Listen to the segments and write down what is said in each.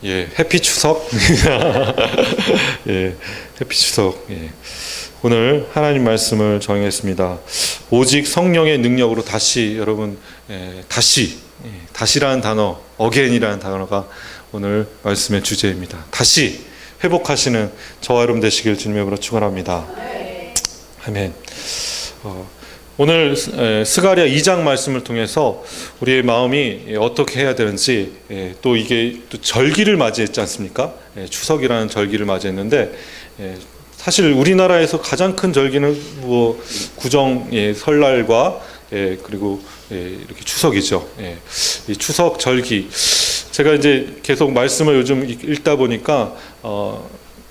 예, 해피 추석. 예, 해피 추석. 예. 오늘 하나님 말씀을 정했습니다. 오직 성령의 능력으로 다시 여러분, 다시라는 단어, again이라는 단어가 오늘 말씀의 주제입니다. 다시 회복하시는 저와 여러분 되시길 주님의 이름으로 축원합니다. 아멘. 오늘 스가랴 2장 말씀을 통해서 우리의 마음이 어떻게 해야 되는지, 또 이게 또 절기를 맞이했지 않습니까? 추석이라는 절기를 맞이했는데, 사실 우리나라에서 가장 큰 절기는 뭐 구정, 설날과 그리고 이렇게 추석이죠. 이 추석 절기, 제가 이제 계속 말씀을 요즘 읽다 보니까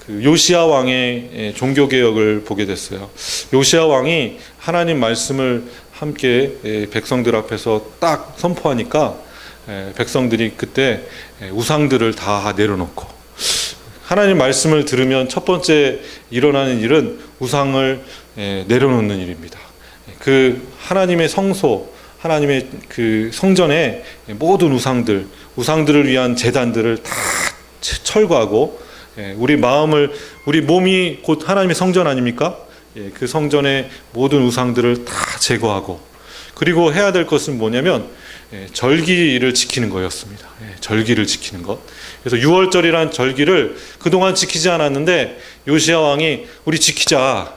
그 요시야 왕의 종교 개혁을 보게 됐어요. 요시야 왕이 하나님 말씀을 함께 백성들 앞에서 딱 선포하니까 백성들이 그때 우상들을 다 내려놓고, 하나님 말씀을 들으면 첫 번째 일어나는 일은 우상을 내려놓는 일입니다. 그 하나님의 성소, 하나님의 그 성전에 모든 우상들을 위한 제단들을 다 철거하고, 우리 마음을, 우리 몸이 곧 하나님의 성전 아닙니까? 그 성전의 모든 우상들을 다 제거하고, 그리고 해야 될 것은 뭐냐면 절기를 지키는 거였습니다. 절기를 지키는 것. 그래서 유월절이라는 절기를 그동안 지키지 않았는데 요시야 왕이 우리 지키자.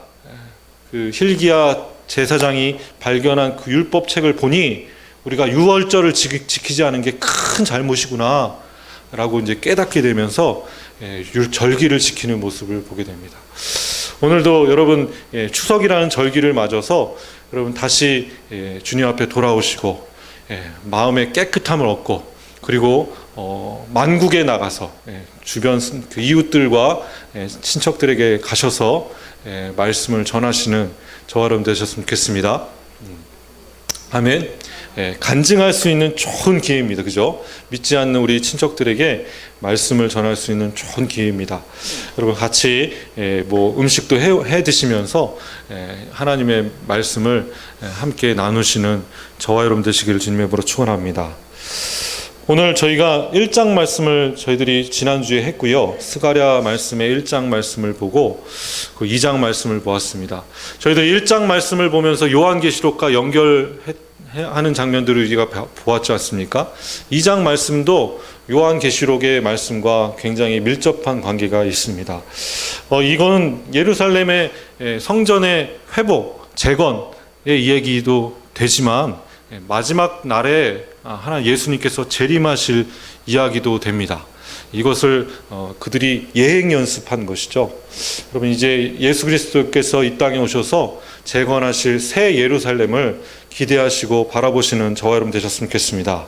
그 hil기야 제사장이 발견한 그 율법책을 보니 우리가 유월절을 지키지 않은 게 큰 잘못이구나 라고 이제 깨닫게 되면서 절기를 지키는 모습을 보게 됩니다. 오늘도 여러분 추석이라는 절기를 맞아서 여러분 다시 주님 앞에 돌아오시고 마음의 깨끗함을 얻고, 그리고 만국에 나가서 주변 그 이웃들과 친척들에게 가셔서 말씀을 전하시는 저와 여러분 되셨으면 좋겠습니다. 아멘. 간증할 수 있는 좋은 기회입니다. 그죠? 믿지 않는 우리 친척들에게 말씀을 전할 수 있는 좋은 기회입니다. 여러분 같이 뭐 음식도 해 드시면서 하나님의 말씀을 함께 나누시는 저와 여러분 되시기를 주님의 이름으로 축원합니다. 오늘 저희가 1장 말씀을 저희들이 지난주에 했고요. 스가랴 말씀의 1장 말씀을 보고 그 2장 말씀을 보았습니다. 저희들 1장 말씀을 보면서 요한계시록과 연결하는 장면들을 우리가 보았지 않습니까? 2장 말씀도 요한계시록의 말씀과 굉장히 밀접한 관계가 있습니다. 이거는 예루살렘의 성전의 회복, 재건의 이야기도 되지만 마지막 날에 하나 예수님께서 재림하실 이야기도 됩니다. 이것을 그들이 예행 연습한 것이죠. 여러분 이제 예수 그리스도께서 이 땅에 오셔서 재건하실 새 예루살렘을 기대하시고 바라보시는 저와 여러분 되셨으면 좋겠습니다.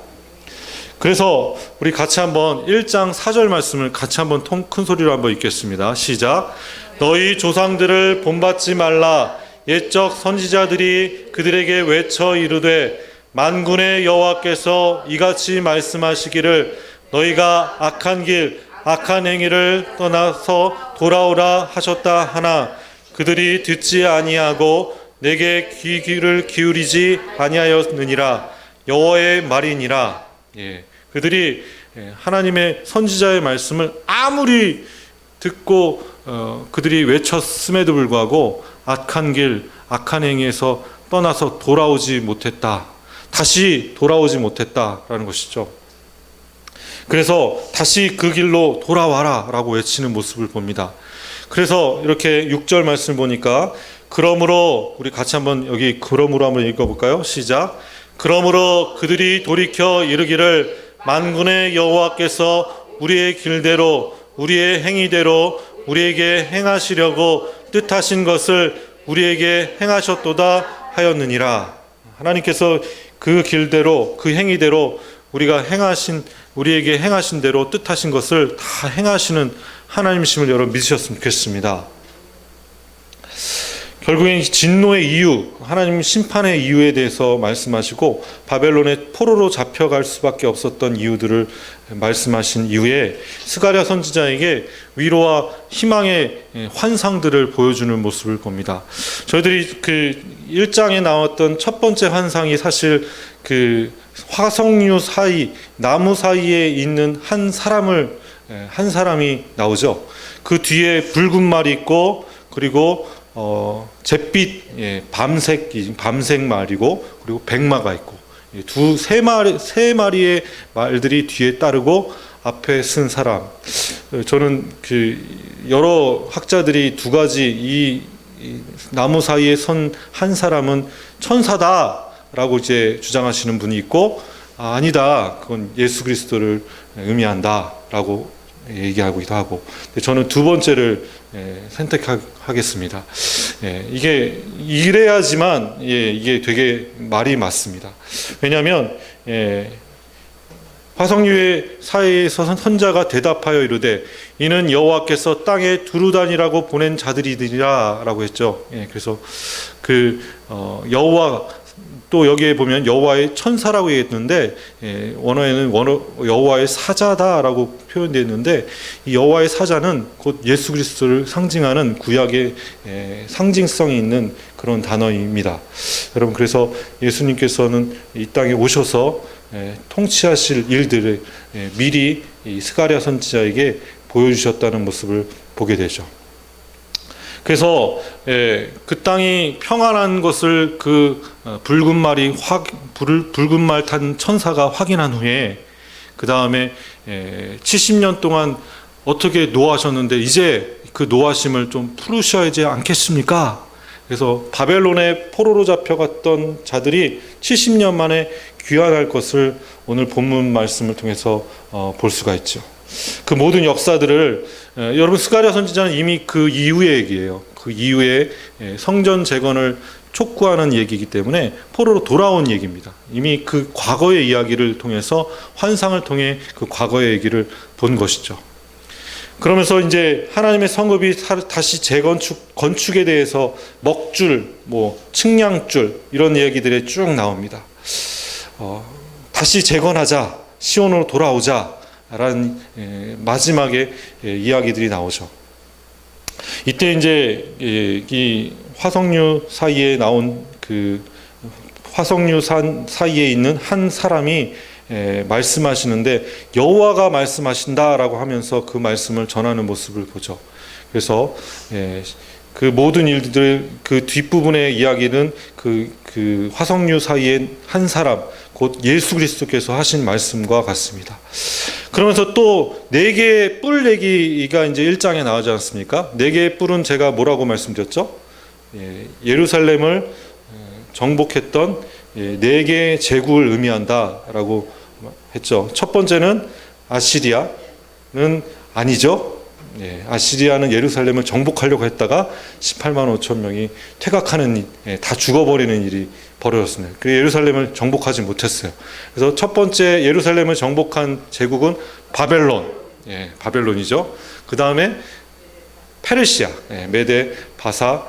그래서 우리 같이 한번 1장 4절 말씀을 같이 한번 큰 소리로 한번 읽겠습니다. 시작. 너희 조상들을 본받지 말라. 옛적 선지자들이 그들에게 외쳐 이르되 만군의 여호와께서 이같이 말씀하시기를 너희가 악한 길 악한 행위를 떠나서 돌아오라 하셨다 하나 그들이 듣지 아니하고 내게 귀를 기울이지 아니하였느니라. 여호와의 말이니라. 그들이 하나님의 선지자의 말씀을 아무리 듣고 그들이 외쳤음에도 불구하고 악한 길 악한 행위에서 떠나서 돌아오지 못했다. 다시 돌아오지 못했다라는 것이죠. 그래서 다시 그 길로 돌아와라 라고 외치는 모습을 봅니다. 그래서 이렇게 6절 말씀을 보니까 그러므로 우리 같이 한번 여기 그러므로 한번 읽어볼까요? 시작. 그러므로 그들이 돌이켜 이르기를 만군의 여호와께서 우리의 길대로 우리의 행위대로 우리에게 행하시려고 뜻하신 것을 우리에게 행하셨도다 하였느니라. 하나님께서 그 길대로 그 행위대로 우리에게 행하신 대로 뜻하신 것을 다 행하시는 하나님이심을 여러분 믿으셨으면 좋겠습니다. 결국엔 진노의 이유, 하나님 심판의 이유에 대해서 말씀하시고 바벨론의 포로로 잡혀갈 수밖에 없었던 이유들을 말씀하신 이후에 스가랴 선지자에게 위로와 희망의 환상들을 보여주는 모습을 봅니다. 저희들이 그 1장에 나왔던 첫 번째 환상이 사실 그 화석류 사이, 나무 사이에 있는 한 사람을 한 사람이 나오죠. 그 뒤에 붉은 말이 있고, 그리고 잿빛 밤색 말이고, 그리고 백마가 있고, 세 마리의 말들이 뒤에 따르고 앞에 쓴 사람. 저는 여러 학자들이 두 가지 이 나무 사이에 선 한 사람은 천사다라고 이제 주장하시는 분이 있고, 아니다, 그건 예수 그리스도를 의미한다라고 얘기하기도 하고, 저는 두 번째를 선택하겠습니다. 이게 이래야지만 이게 되게 말이 맞습니다. 왜냐하면 화석류의 사이에서 선자가 대답하여 이르되 이는 여호와께서 땅에 두루다니라고 보낸 자들이니라라고 했죠. 그래서 여호와, 또 여기에 보면 여호와의 천사라고 얘기했는데 원어에는 여호와의 사자다라고 표현되어 있는데, 이 여호와의 사자는 곧 예수 그리스도를 상징하는 구약의 상징성이 있는 그런 단어입니다. 여러분, 그래서 예수님께서는 이 땅에 오셔서 통치하실 일들을 미리 이 스가랴 선지자에게 보여주셨다는 모습을 보게 되죠. 그래서 그 땅이 평안한 것을 붉은 말 탄 천사가 확인한 후에, 그 다음에 70년 동안 어떻게 노하셨는데 이제 그 노하심을 좀 풀으셔야지 않겠습니까? 그래서 바벨론의 포로로 잡혀갔던 자들이 70년 만에 귀환할 것을 오늘 본문 말씀을 통해서 볼 수가 있죠. 그 모든 역사들을 여러분, 스가랴 선지자는 이미 그 이후의 얘기예요. 그 이후에 성전 재건을 촉구하는 얘기이기 때문에 포로로 돌아온 얘기입니다. 이미 그 과거의 이야기를 통해서, 환상을 통해 그 과거의 얘기를 본 것이죠. 그러면서 이제 하나님의 성읍이 다시 건축에 대해서 먹줄, 측량줄, 이런 얘기들이 쭉 나옵니다. 다시 재건하자, 시온으로 돌아오자 라는 마지막에 이야기들이 나오죠. 이때 이제 이 화석류 사이에 나온 화석류 사이에 있는 한 사람이 말씀하시는데, 여호와가 말씀하신다라고 하면서 그 말씀을 전하는 모습을 보죠. 그래서 그 모든 일들, 그 뒷부분의 이야기는 그 화석류 사이에 한 사람, 곧 예수 그리스도께서 하신 말씀과 같습니다. 그러면서 또 4개의 뿔 얘기가 이제 1장에 나오지 않습니까? 4개의 뿔은 제가 뭐라고 말씀드렸죠? 예루살렘을 정복했던 4개의 제국을 의미한다라고 했죠. 첫 번째는 아시리아는 아니죠. 아시리아는 예루살렘을 정복하려고 했다가 18만 5천 명이 퇴각하는, 다 죽어버리는 일이 벌어졌습니다. 그래서 예루살렘을 정복하지 못했어요. 그래서 첫 번째 예루살렘을 정복한 제국은 바벨론, 바벨론이죠. 그 다음에 페르시아, 메데, 바사,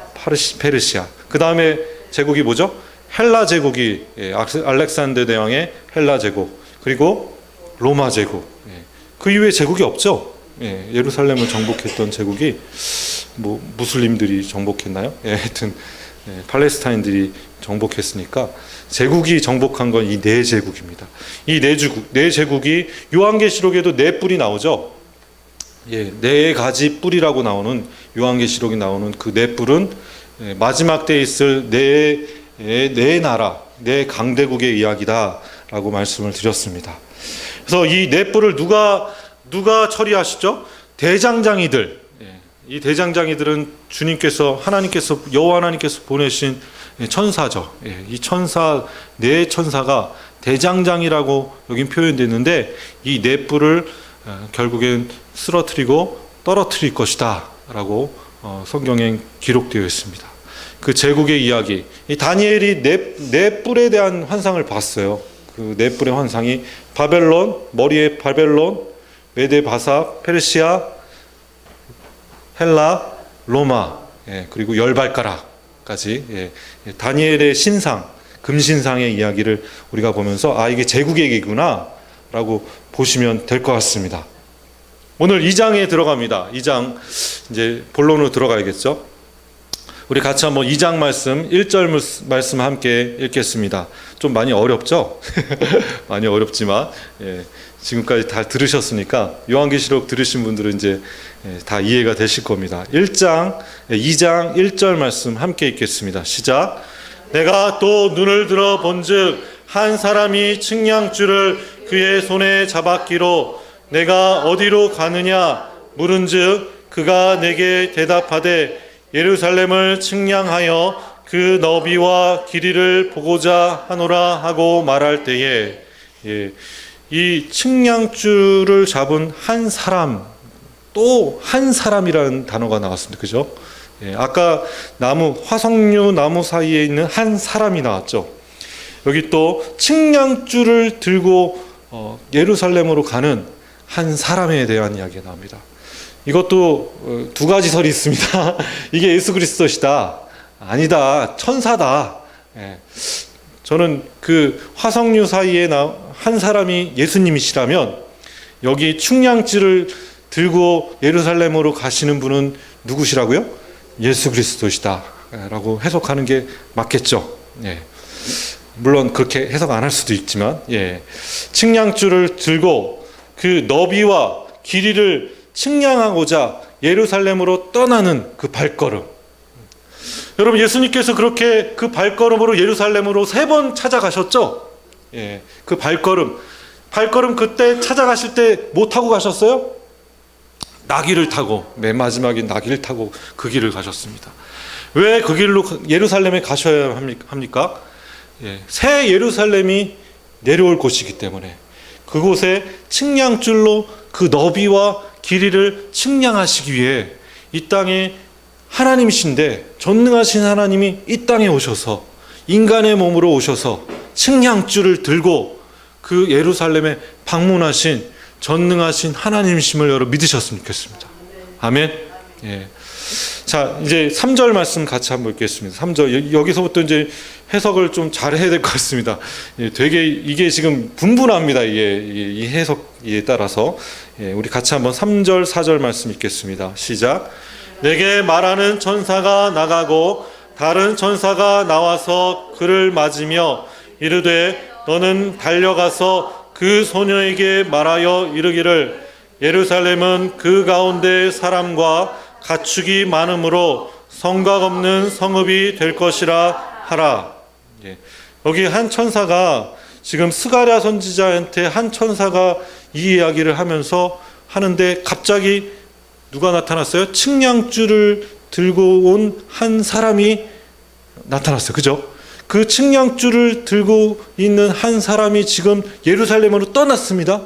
페르시아. 그 다음에 제국이 뭐죠? 헬라 제국이, 알렉산더 대왕의 헬라 제국, 그리고 로마 제국. 그 이후에 제국이 없죠. 예루살렘을 정복했던 제국이 무슬림들이 정복했나요? 하여튼 팔레스타인들이 정복했으니까 제국이 정복한 건 이 4제국입니다. 이 4제국이 요한계시록에도 4뿔이 나오죠. 4가지 뿔이라고 나오는, 요한계시록이 나오는 그 4뿔은 마지막 때에 있을 4 나라, 4 강대국의 이야기다라고 말씀을 드렸습니다. 그래서 이 4뿔을 누가 처리하시죠? 대장장이들. 이 대장장이들은 하나님께서, 여호와 하나님께서 보내신 천사죠. 이 네 천사가 대장장이라고 여긴 표현됐는데, 이 4뿔을 결국엔 쓰러뜨리고 떨어뜨릴 것이다 라고 성경에 기록되어 있습니다. 그 제국의 이야기, 이 다니엘이 4뿔에 대한 환상을 봤어요. 그 4뿔의 환상이 바벨론, 머리에 바벨론, 메데, 바사, 페르시아, 헬라, 로마, 그리고 10발가락까지 다니엘의 신상, 금신상의 이야기를 우리가 보면서 이게 제국의 얘기구나 라고 보시면 될 것 같습니다. 오늘 2장에 들어갑니다. 2장 이제 본론으로 들어가야겠죠. 우리 같이 한번 2장 말씀 1절 말씀 함께 읽겠습니다. 좀 많이 어렵죠? 많이 어렵지만 지금까지 다 들으셨으니까 요한계시록 들으신 분들은 이제 다 이해가 되실 겁니다. 2장 1절 말씀 함께 읽겠습니다. 시작. 내가 또 눈을 들어 본즉 한 사람이 측량줄을 그의 손에 잡았기로 내가 어디로 가느냐 물은즉 그가 내게 대답하되 예루살렘을 측량하여 그 너비와 길이를 보고자 하노라 하고 말할 때에, 이 측량줄을 잡은 한 사람, 또 한 사람이라는 단어가 나왔습니다. 그죠? 아까 화석류 나무 사이에 있는 한 사람이 나왔죠. 여기 또 측량줄을 들고 예루살렘으로 가는 한 사람에 대한 이야기가 나옵니다. 이것도 두 가지 설이 있습니다. 이게 예수 그리스도시다. 아니다. 천사다. 저는 그 화석류 사이에 한 사람이 예수님이시라면 여기 측량줄을 들고 예루살렘으로 가시는 분은 누구시라고요? 예수 그리스도시다 라고 해석하는 게 맞겠죠. 물론 그렇게 해석 안 할 수도 있지만, 측량줄을 들고 그 너비와 길이를 측량하고자 예루살렘으로 떠나는 그 발걸음. 여러분, 예수님께서 그렇게 그 발걸음으로 예루살렘으로 3번 찾아가셨죠? 그 발걸음 그때 찾아가실 때 뭐 타고 가셨어요? 나귀를 타고, 맨 마지막에 나귀를 타고 그 길을 가셨습니다. 왜 그 길로 예루살렘에 가셔야 합니까? 새 예루살렘이 내려올 곳이기 때문에 그곳에 측량줄로 그 너비와 길이를 측량하시기 위해 이 땅에 하나님이신데, 전능하신 하나님이 이 땅에 오셔서 인간의 몸으로 오셔서 측량줄을 들고 그 예루살렘에 방문하신 전능하신 하나님이심을 여러분 믿으셨으면 좋겠습니다. 아멘. 자, 이제 3절 말씀 같이 한번 읽겠습니다. 3절, 여기서부터 이제 해석을 좀 잘 해야 될 것 같습니다. 되게 이게 지금 분분합니다. 이 해석에 따라서. 우리 같이 한번 3절, 4절 말씀 읽겠습니다. 시작. 내게 말하는 천사가 나가고 다른 천사가 나와서 그를 맞으며 이르되 너는 달려가서 그 소녀에게 말하여 이르기를 예루살렘은 그 가운데 사람과 가축이 많으므로 성곽 없는 성읍이 될 것이라 하라. 여기 한 천사가, 지금 스가랴 선지자한테 한 천사가 이 이야기를 하는데 갑자기 누가 나타났어요? 측량줄을 들고 온 한 사람이 나타났어요. 그죠? 그 측량줄을 들고 있는 한 사람이 지금 예루살렘으로 떠났습니다.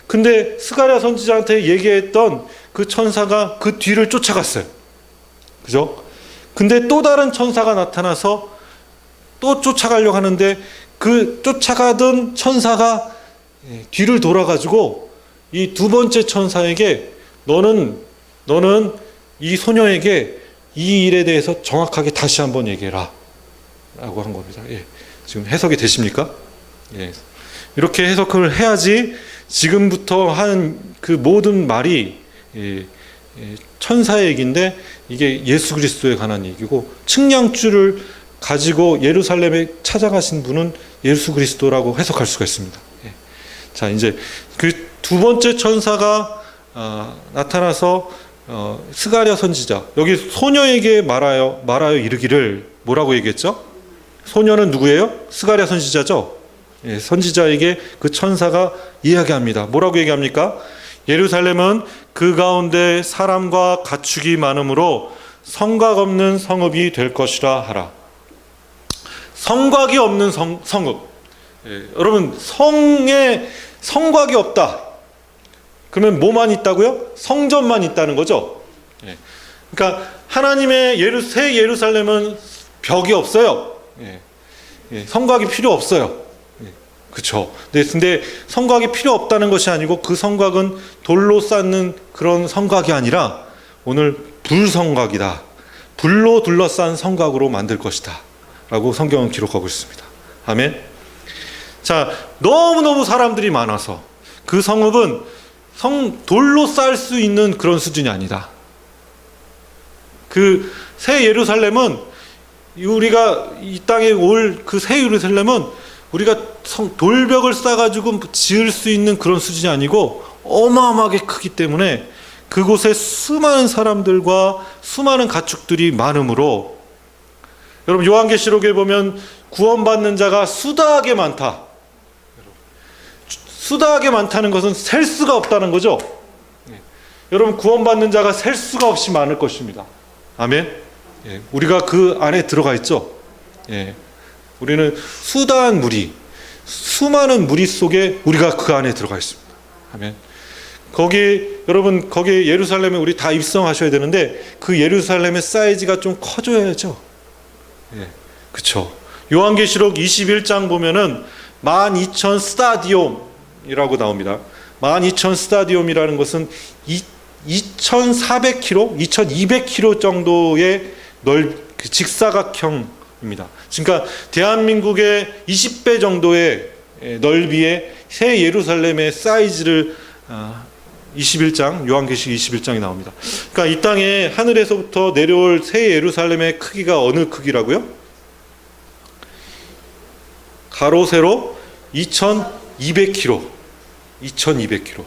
근데 스가랴 선지자한테 얘기했던 그 천사가 그 뒤를 쫓아갔어요. 그죠? 근데 또 다른 천사가 나타나서 또 쫓아가려고 하는데 그 쫓아가던 천사가 뒤를 돌아가지고 이 두 번째 천사에게 너는 이 소녀에게 이 일에 대해서 정확하게 다시 한번 얘기해라 라고 한 겁니다. 지금 해석이 되십니까? 이렇게 해석을 해야지 지금부터 한 그 모든 말이 천사의 얘기인데 이게 예수 그리스도에 관한 얘기고, 측량줄을 가지고 예루살렘에 찾아가신 분은 예수 그리스도라고 해석할 수가 있습니다. 자, 이제 그 두 번째 천사가 나타나서 스가랴 선지자, 여기 소녀에게 말하여 이르기를 뭐라고 얘기했죠? 소녀는 누구예요? 스가랴 선지자죠? 선지자에게 그 천사가 이야기합니다. 뭐라고 얘기합니까? 예루살렘은 그 가운데 사람과 가축이 많으므로 성곽 없는 성읍이 될 것이라 하라. 성곽이 없는 성읍. 여러분, 성에 성곽이 없다. 그러면 뭐만 있다고요? 성전만 있다는 거죠. 그러니까 하나님의 새 예루살렘은 벽이 없어요. 성곽이 필요 없어요. 그렇죠. 근데 성곽이 필요 없다는 것이 아니고 그 성곽은 돌로 쌓는 그런 성곽이 아니라 오늘 불성곽이다. 불로 둘러싼 성곽으로 만들 것이다. 라고 성경은 기록하고 있습니다. 아멘. 자, 너무너무 사람들이 많아서 그 성읍은 돌로 쌓을 수 있는 그런 수준이 아니다. 그 새 예루살렘은, 우리가 이 땅에 올 그 새 예루살렘은 우리가 돌벽을 쌓아가지고 지을 수 있는 그런 수준이 아니고 어마어마하게 크기 때문에 그곳에 수많은 사람들과 수많은 가축들이 많으므로, 여러분 요한계시록에 보면 구원받는 자가 수다하게 많다. 수다하게 많다는 것은 셀 수가 없다는 거죠. 여러분 구원받는 자가 셀 수가 없이 많을 것입니다. 아멘. 우리가 그 안에 들어가 있죠. 우리는 수다한 무리, 수많은 무리 속에 우리가 그 안에 들어가 있습니다. 아멘. 여러분 거기 예루살렘에 우리 다 입성하셔야 되는데 그 예루살렘의 사이즈가 좀 커져야죠. 그렇죠. 요한계시록 21장 보면은 12,000 스타디움이라고 나옵니다. 12,000 스타디움이라는 것은 2,400km, 2,200km 정도의 직사각형입니다. 그러니까 대한민국의 20배 정도의 넓이의 새 예루살렘의 사이즈를 21장, 요한계시록 21장이 나옵니다. 그러니까 이 땅에 하늘에서부터 내려올 새 예루살렘의 크기가 어느 크기라고요? 가로 세로 2,200km. 2,200km.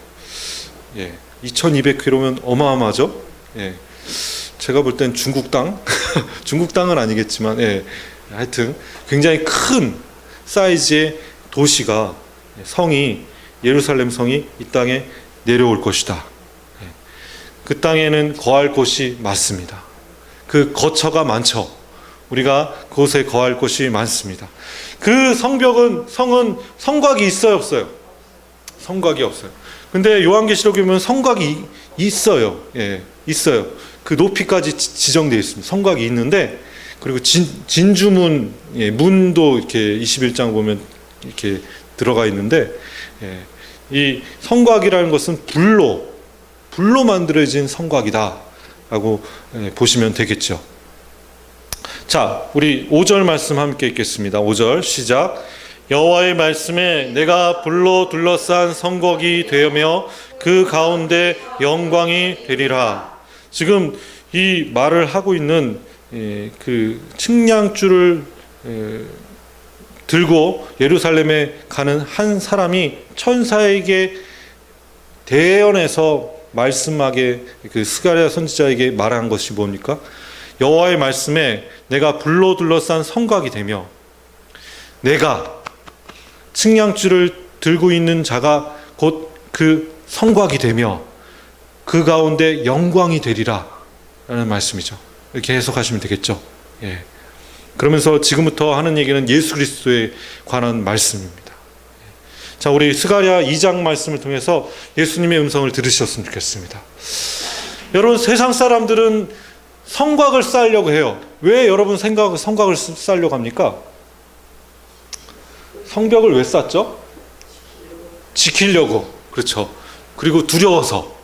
2,200km면 어마어마하죠. 제가 볼 땐 중국 땅, 중국 땅은 아니겠지만, 하여튼 굉장히 큰 사이즈의 도시가, 성이, 예루살렘 성이 이 땅에 내려올 것이다. 그 땅에는 거할 곳이 많습니다. 그 거처가 많죠. 우리가 그곳에 거할 곳이 많습니다. 그 성은 성곽이 있어요, 없어요? 성곽이 없어요. 근데 요한계시록에 보면 성곽이 있어요. 있어요. 그 높이까지 지정되어 있습니다. 성곽이 있는데, 그리고 진주문, 문도 이렇게 21장 보면 이렇게 들어가 있는데, 이 성곽이라는 것은 불로 만들어진 성곽이다라고 보시면 되겠죠. 자, 우리 5절 말씀 함께 읽겠습니다. 5절 시작. 여호와의 말씀에 내가 불로 둘러싼 성곽이 되며 그 가운데 영광이 되리라. 지금 이 말을 하고 있는 그 측량줄을 들고 예루살렘에 가는 한 사람이 천사에게 대언해서 말씀하게, 그 스가랴 선지자에게 말한 것이 뭡니까? 여호와의 말씀에 내가 불로 둘러싼 성곽이 되며, 내가 측량줄을 들고 있는 자가 곧 그 성곽이 되며 그 가운데 영광이 되리라 라는 말씀이죠. 이렇게 해석하시면 되겠죠. 그러면서 지금부터 하는 얘기는 예수 그리스도에 관한 말씀입니다. 자, 우리 스가랴 2장 말씀을 통해서 예수님의 음성을 들으셨으면 좋겠습니다. 여러분, 세상 사람들은 성곽을 쌓으려고 해요. 왜 여러분 성곽을 쌓으려고 합니까? 성벽을 왜 쌓죠? 지키려고. 그렇죠. 그리고 두려워서.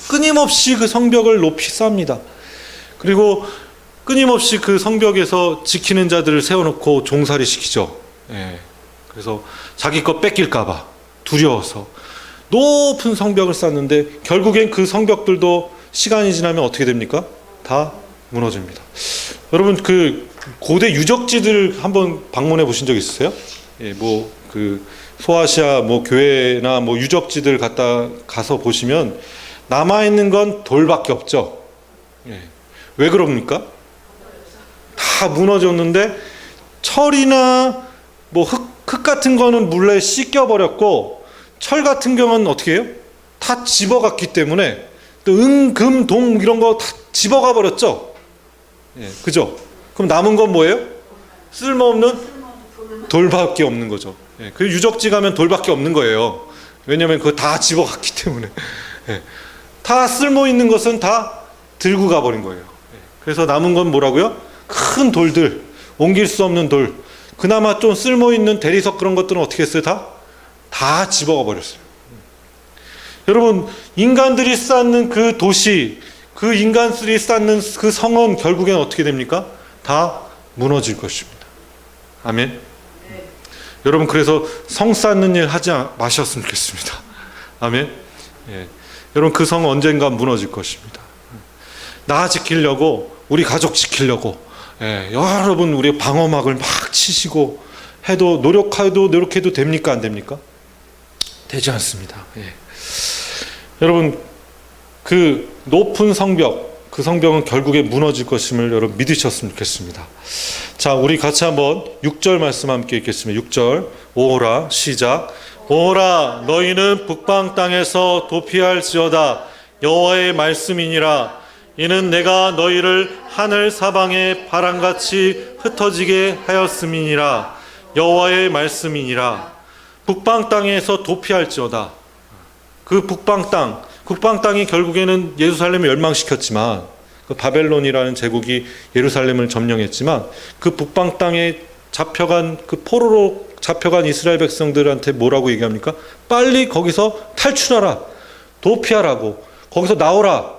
끊임없이 그 성벽을 높이 쌓습니다. 그리고 끊임없이 그 성벽에서 지키는 자들을 세워놓고 종살이 시키죠. 그래서 자기 거 뺏길까봐 두려워서 높은 성벽을 쌓는데, 결국엔 그 성벽들도 시간이 지나면 어떻게 됩니까? 다 무너집니다. 여러분, 그 고대 유적지들 한번 방문해 보신 적 있으세요? 그 소아시아 교회나 유적지들 가서 보시면 남아 있는 건 돌밖에 없죠. 왜 그럽니까? 다 무너졌는데 철이나 흙 같은 거는 물에 씻겨 버렸고, 철 같은 경우는 어떻게 해요? 다 집어갔기 때문에, 또 금, 동 이런 거 다 집어가 버렸죠. 그죠? 그럼 남은 건 뭐예요? 쓸모없는 돌밖에 없는 거죠. 그 유적지 가면 돌밖에 없는 거예요. 왜냐하면 그거 다 집어갔기 때문에. 다 쓸모 있는 것은 다 들고 가버린 거예요. 그래서 남은 건 뭐라고요? 큰 돌들, 옮길 수 없는 돌, 그나마 좀 쓸모 있는 대리석 그런 것들은 어떻게 했어요? 다 집어가 버렸어요. 여러분, 인간들이 쌓는 그 도시, 그 인간들이 쌓는 그 성은 결국엔 어떻게 됩니까? 다 무너질 것입니다. 아멘. 여러분, 그래서 성 쌓는 일 하지 마셨으면 좋겠습니다. 아멘. 여러분, 그 성 언젠가 무너질 것입니다. 나 지키려고, 우리 가족 지키려고, 여러분 우리 방어막을 막 치시고 해도 노력해도 됩니까? 안 됩니까? 되지 않습니다. 여러분, 그 높은 성벽, 그 성벽은 결국에 무너질 것임을 여러분 믿으셨으면 좋겠습니다. 자, 우리 같이 한번 6절 말씀 함께 읽겠습니다. 6절. 오호라, 시작. 오호라, 너희는 북방 땅에서 도피할지어다. 여호와의 말씀이니라. 이는 내가 너희를 하늘 사방에 바람같이 흩어지게 하였음이니라. 여호와의 말씀이니라. 북방 땅에서 도피할지어다. 그 북방 땅이 결국에는 예루살렘을 멸망시켰지만, 그 바벨론이라는 제국이 예루살렘을 점령했지만, 그 북방 땅에 그 포로로 잡혀간 이스라엘 백성들한테 뭐라고 얘기합니까? 빨리 거기서 탈출하라, 도피하라고, 거기서 나오라.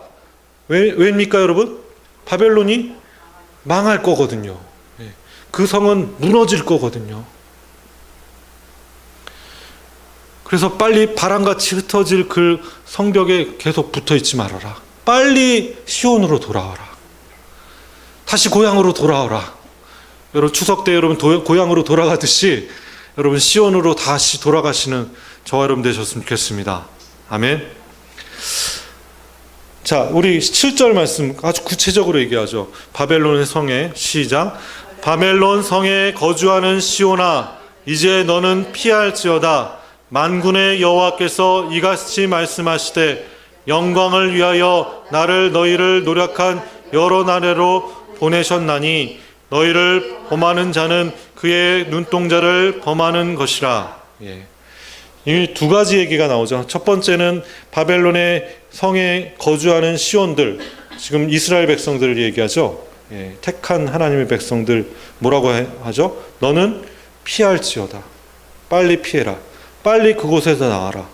왜입니까, 여러분? 바벨론이 망할 거거든요. 그 성은 무너질 거거든요. 그래서 빨리 바람같이 흩어질 그 성벽에 계속 붙어있지 말아라. 빨리 시온으로 돌아와라. 다시 고향으로 돌아와라. 여러분, 추석 때 여러분 고향으로 돌아가듯이 여러분 시온으로 다시 돌아가시는 저와 여러분 되셨으면 좋겠습니다. 아멘. 자, 우리 7절 말씀 아주 구체적으로 얘기하죠. 바벨론의 성에, 시작. 바벨론 성에 거주하는 시온아, 이제 너는 피할지어다. 만군의 여호와께서 이같이 말씀하시되, 영광을 위하여 너희를 노력한 여러 나라로 보내셨나니 너희를 범하는 자는 그의 눈동자를 범하는 것이라. 이 두 가지 얘기가 나오죠. 첫 번째는 바벨론의 성에 거주하는 시온들, 지금 이스라엘 백성들을 얘기하죠. 택한 하나님의 백성들 뭐라고 하죠? 너는 피할지어다. 빨리 피해라. 빨리 그곳에서 나와라.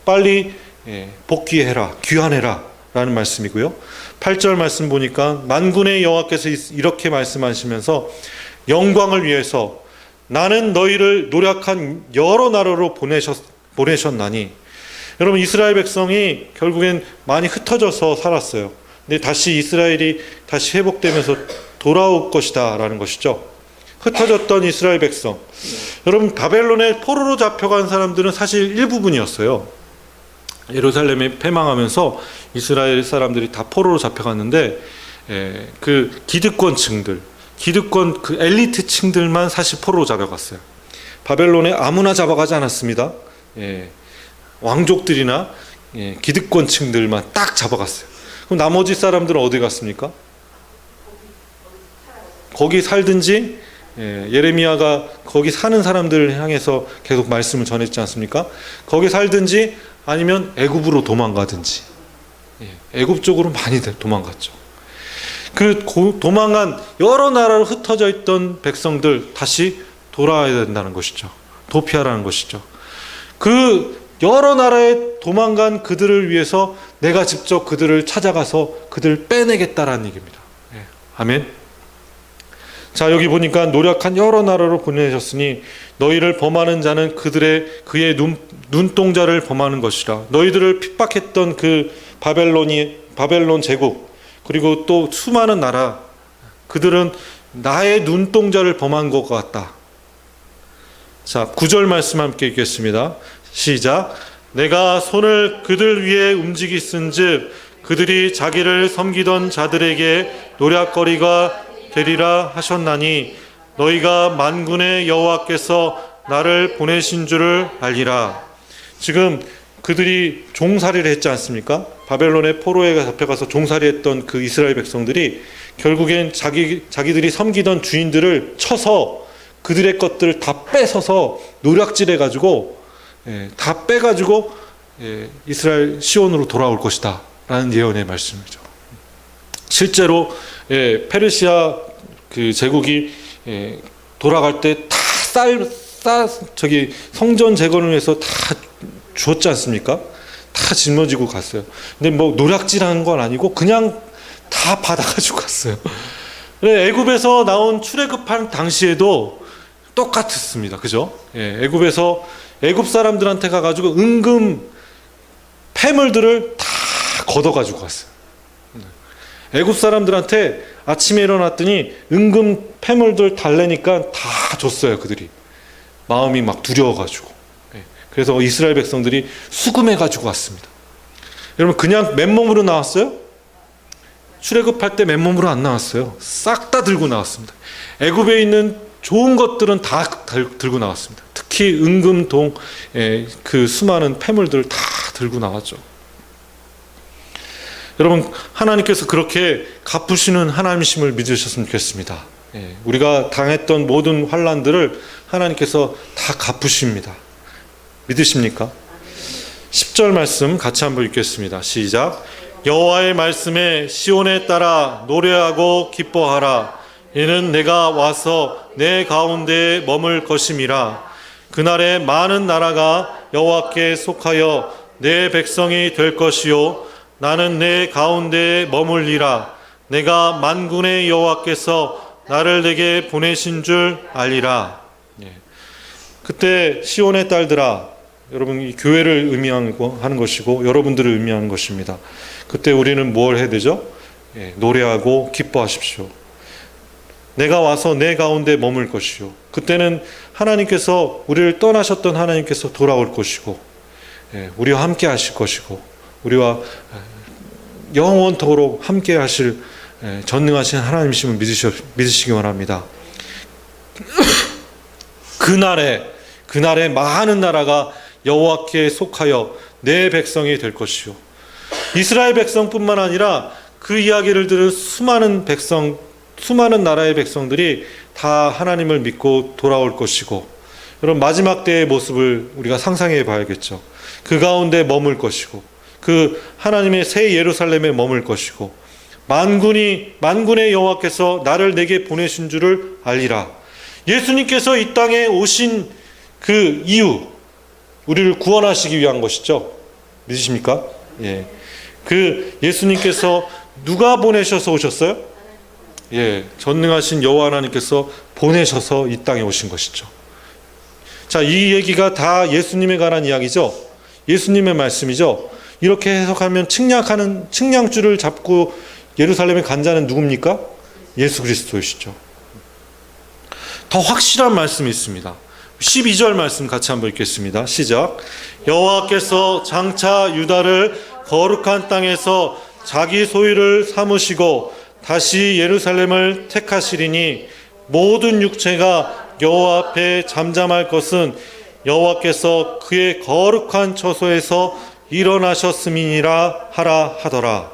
빨리 복귀해라. 귀환해라. 라는 말씀이고요. 8절 말씀 보니까 만군의 여호와께서 이렇게 말씀하시면서, 영광을 위해서 나는 너희를 노력한 여러 나라로 보내셨나니. 여러분, 이스라엘 백성이 결국엔 많이 흩어져서 살았어요. 근데 다시 이스라엘이 다시 회복되면서 돌아올 것이다 라는 것이죠. 흩어졌던 이스라엘 백성. 여러분, 바벨론에 포로로 잡혀간 사람들은 사실 일부분이었어요. 예루살렘이 패망하면서 이스라엘 사람들이 다 포로로 잡혀갔는데, 그 기득권층들, 그 엘리트 층들만 사실 포로로 잡아갔어요. 바벨론에 아무나 잡아가지 않았습니다. 왕족들이나 기득권층들만 딱 잡아갔어요. 그럼 나머지 사람들은 어디 갔습니까? 거기 살든지, 예레미야가 거기 사는 사람들을 향해서 계속 말씀을 전했지 않습니까? 거기 살든지 아니면 애굽으로 도망가든지. 애굽 쪽으로 많이 도망갔죠. 그 도망간 여러 나라로 흩어져 있던 백성들 다시 돌아와야 된다는 것이죠. 도피하라는 것이죠. 그 여러 나라에 도망간 그들을 위해서 내가 직접 그들을 찾아가서 그들을 빼내겠다라는 얘기입니다. 아멘. 자, 여기 보니까 노력한 여러 나라로 보내셨으니 너희를 범하는 자는 그의 눈동자를 범하는 것이라. 너희들을 핍박했던 그 바벨론 제국, 그리고 또 수많은 나라, 그들은 나의 눈동자를 범한 것 같다. 자, 9절 말씀 함께 읽겠습니다. 시작. 내가 손을 그들 위에 움직이신즉 그들이 자기를 섬기던 자들에게 노략거리가 되리라 하셨나니 너희가 만군의 여호와께서 나를 보내신 줄을 알리라. 지금 그들이 종살이를 했지 않습니까? 바벨론의 포로에 잡혀가서 종살이했던 그 이스라엘 백성들이 결국엔 자기들이 섬기던 주인들을 쳐서 그들의 것들을 다 뺏어서 노략질해가지고 다 빼가지고 이스라엘 시온으로 돌아올 것이다 라는 예언의 말씀이죠. 실제로 페르시아 그 제국이 돌아갈 때 다 성전 재건을 위해서 다 주었지 않습니까? 다 짊어지고 갔어요. 근데 뭐 노략질하는 건 아니고 그냥 다 받아가지고 갔어요. 애굽에서 나온 출애굽한 당시에도 똑같았습니다. 그죠? 애굽에서 애굽 사람들한테 가가지고 은금 폐물들을 다 걷어가지고 갔어요. 애굽 사람들한테 아침에 일어났더니 은금 폐물들 달래니까 다 줬어요. 그들이 마음이 막 두려워가지고. 그래서 이스라엘 백성들이 수금해가지고 왔습니다. 여러분, 그냥 맨몸으로 나왔어요? 출애굽할 때 맨몸으로 안 나왔어요. 싹 다 들고 나왔습니다. 애굽에 있는 좋은 것들은 다 들고 나왔습니다. 특히 은금, 동, 그 수많은 폐물들을 다 들고 나왔죠. 여러분, 하나님께서 그렇게 갚으시는 하나님이심을 믿으셨으면 좋겠습니다. 우리가 당했던 모든 환난들을 하나님께서 다 갚으십니다. 믿으십니까? 10절 말씀 같이 한번 읽겠습니다. 시작. 여호와의 말씀에 시온에 따라 노래하고 기뻐하라. 이는 내가 와서 내 가운데 머물 것임이라. 그날에 많은 나라가 여호와께 속하여 내 백성이 될 것이요 나는 내 가운데 머물리라. 내가 만군의 여호와께서 나를 내게 보내신 줄 알리라. 그때 시온의 딸들아, 여러분, 이 교회를 의미하는 것이고 여러분들을 의미하는 것입니다. 그때 우리는 뭘 해야 되죠? 노래하고 기뻐하십시오. 내가 와서 내 가운데 머물 것이요. 그때는 하나님께서, 우리를 떠나셨던 하나님께서 돌아올 것이고, 우리와 함께 하실 것이고, 우리와 영원토록 함께 하실 전능하신 하나님이심을 믿으시기 원합니다. 그날에 많은 나라가 여호와께 속하여 내 백성이 될 것이요. 이스라엘 백성뿐만 아니라 그 이야기를 들은 수많은 나라의 백성들이 다 하나님을 믿고 돌아올 것이고, 여러분, 마지막 때의 모습을 우리가 상상해 봐야겠죠. 그 가운데 머물 것이고, 그 하나님의 새 예루살렘에 머물 것이고, 만군의 여호와께서 나를 내게 보내신 줄을 알리라. 예수님께서 이 땅에 오신 그 이유, 우리를 구원하시기 위한 것이죠. 믿으십니까? 그 예수님께서 누가 보내셔서 오셨어요? 전능하신 여호와 하나님께서 보내셔서 이 땅에 오신 것이죠. 자, 이 얘기가 다 예수님에 관한 이야기죠. 예수님의 말씀이죠. 이렇게 해석하면 측량줄을 잡고 예루살렘에 간 자는 누굽니까? 예수 그리스도이시죠. 더 확실한 말씀이 있습니다. 12절 말씀 같이 한번 읽겠습니다. 시작. 여호와께서 장차 유다를 거룩한 땅에서 자기 소유를 삼으시고 다시 예루살렘을 택하시리니 모든 육체가 여호와 앞에 잠잠할 것은 여호와께서 그의 거룩한 처소에서 일어나셨음이니라 하라 하더라.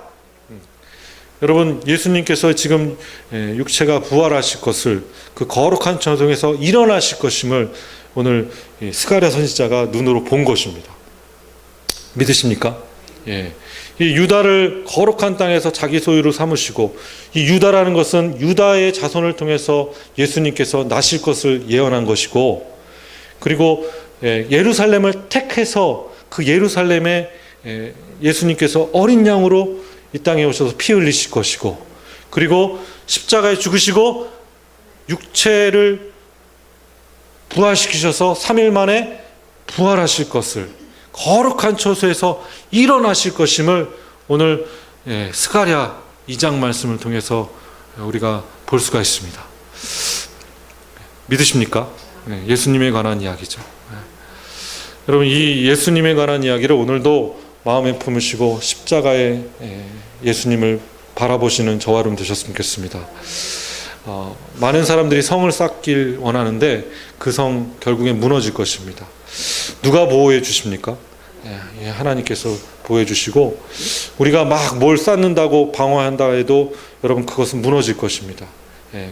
여러분, 예수님께서 지금 육체가 부활하실 것을, 그 거룩한 처소에서 일어나실 것임을 오늘 스가랴 선지자가 눈으로 본 것입니다. 믿으십니까? 이 유다를 거룩한 땅에서 자기 소유로 삼으시고, 이 유다라는 것은 유다의 자손을 통해서 예수님께서 나실 것을 예언한 것이고, 그리고 예루살렘을 택해서 그 예루살렘에 예수님께서 어린 양으로 이 땅에 오셔서 피 흘리실 것이고, 그리고 십자가에 죽으시고 육체를 부활시키셔서 3일 만에 부활하실 것을, 거룩한 처소에서 일어나실 것임을 오늘 스가랴 2장 말씀을 통해서 우리가 볼 수가 있습니다. 믿으십니까? 예수님에 관한 이야기죠. 여러분, 이 예수님에 관한 이야기를 오늘도 마음에 품으시고 십자가에 예수님을 바라보시는 저와 여러분 되셨으면 좋겠습니다. 많은 사람들이 성을 쌓길 원하는데 그 성 결국엔 무너질 것입니다. 누가 보호해 주십니까? 하나님께서 보호해 주시고, 우리가 막 뭘 쌓는다고 방어한다 해도 여러분 그것은 무너질 것입니다.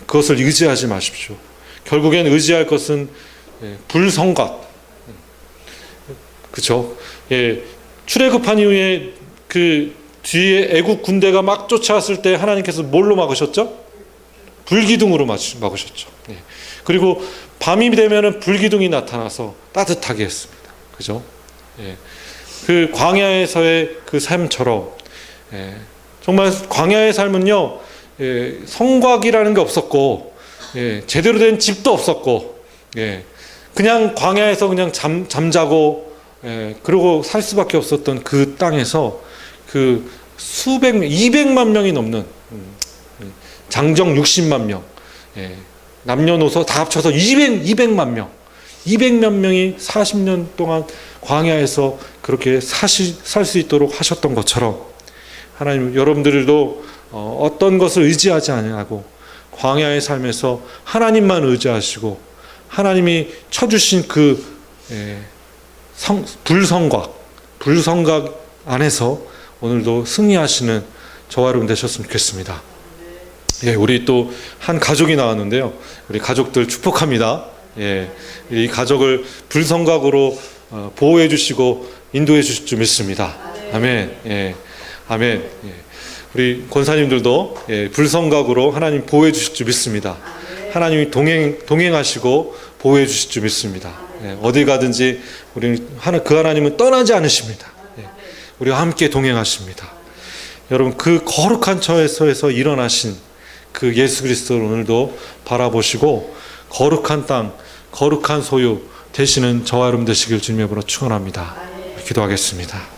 그것을 의지하지 마십시오. 결국엔 의지할 것은 불성각, 그렇죠? 출애굽한 이후에 그 뒤에 애국 군대가 막 쫓아왔을 때 하나님께서 뭘로 막으셨죠? 불기둥으로 막으셨죠. 그리고 밤이 되면은 불기둥이 나타나서 따뜻하게 했습니다. 그죠? 그 광야에서의 그 삶처럼, 정말 광야의 삶은요, 성곽이라는 게 없었고, 제대로 된 집도 없었고, 그냥 광야에서 그냥 잠자고, 그러고 살 수밖에 없었던 그 땅에서 그 200만 명이 넘는 장정 60만 명, 남녀노소 다 합쳐서 200만 명, 200몇 명이 40년 동안 광야에서 그렇게 살 수 있도록 하셨던 것처럼 하나님, 여러분들도 어떤 것을 의지하지 아니하고 광야의 삶에서 하나님만 의지하시고 하나님이 쳐주신 그 불성각 안에서 오늘도 승리하시는 저와 여러분 되셨으면 좋겠습니다. 예, 우리 또 한 가족이 나왔는데요. 우리 가족들 축복합니다. 예, 이 가족을 불성각으로 보호해 주시고 인도해 주실 줄 믿습니다. 아멘. 예, 아멘. 예. 우리 권사님들도 불성각으로 하나님 보호해 주실 줄 믿습니다. 하나님이 동행하시고 보호해 주실 줄 믿습니다. 어디 가든지 우리 그 하나님은 떠나지 않으십니다. 우리와 함께 동행하십니다. 여러분, 그 거룩한 처에서 일어나신 그 예수 그리스도를 오늘도 바라보시고 거룩한 땅, 거룩한 소유 되시는 저와 여러분 되시길 주님의 이름으로 축원합니다. 기도하겠습니다.